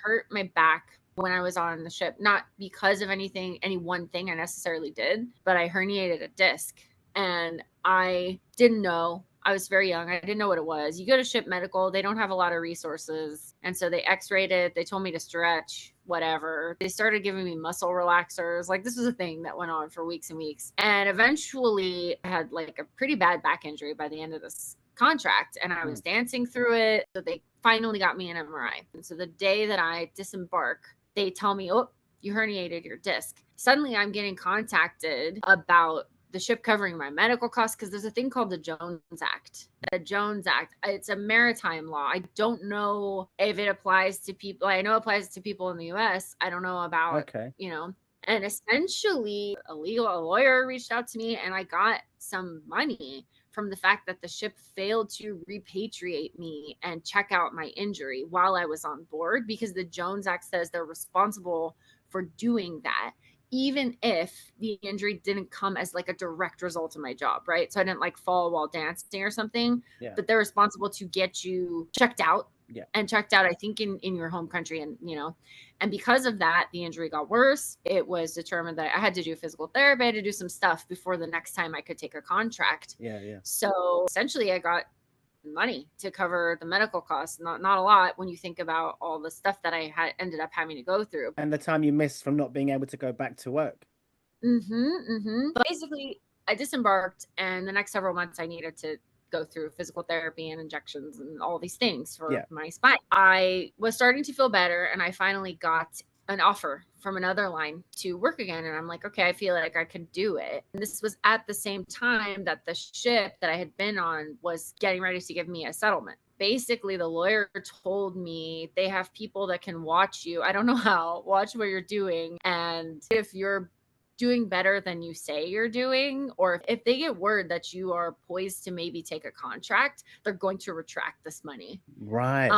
hurt my back when I was on the ship, not because of any one thing I necessarily did, but I herniated a disc, and I didn't know. I was very young. I didn't know what it was. You go to ship medical, they don't have a lot of resources. And so they x-rayed it. They told me to stretch, whatever. They started giving me muscle relaxers. Like, this was a thing that went on for weeks and weeks. And eventually I had like a pretty bad back injury by the end of this contract, and I was dancing through it. So they finally got me an MRI. And so the day that I disembark, they tell me, oh, you herniated your disc. Suddenly I'm getting contacted about the ship covering my medical costs, because there's a thing called the Jones Act. The Jones Act, it's a maritime law. I don't know if it applies to people. I know it applies to people in the US. I don't know about, and essentially a lawyer reached out to me, and I got some money from the fact that the ship failed to repatriate me and check out my injury while I was on board, because the Jones Act says they're responsible for doing that, even if the injury didn't come as like a direct result of my job, right? So I didn't like fall while dancing or something, but they're responsible to get you checked out and checked out, I think, in your home country. And, and because of that, the injury got worse. It was determined that I had to do physical therapy. I had to do some stuff before the next time I could take a contract. So essentially I got money to cover the medical costs. Not a lot when you think about all the stuff that I had ended up having to go through. And the time you missed from not being able to go back to work. But basically, I disembarked, and the next several months I needed to go through physical therapy and injections and all these things for my spine. I was starting to feel better, and I finally got an offer from another line to work again. And I'm like, okay, I feel like I could do it. And this was at the same time that the ship that I had been on was getting ready to give me a settlement. Basically, the lawyer told me they have people that can watch you. I don't know how, watch what you're doing. And if you're doing better than you say you're doing, or if they get word that you are poised to maybe take a contract, they're going to retract this money. Right.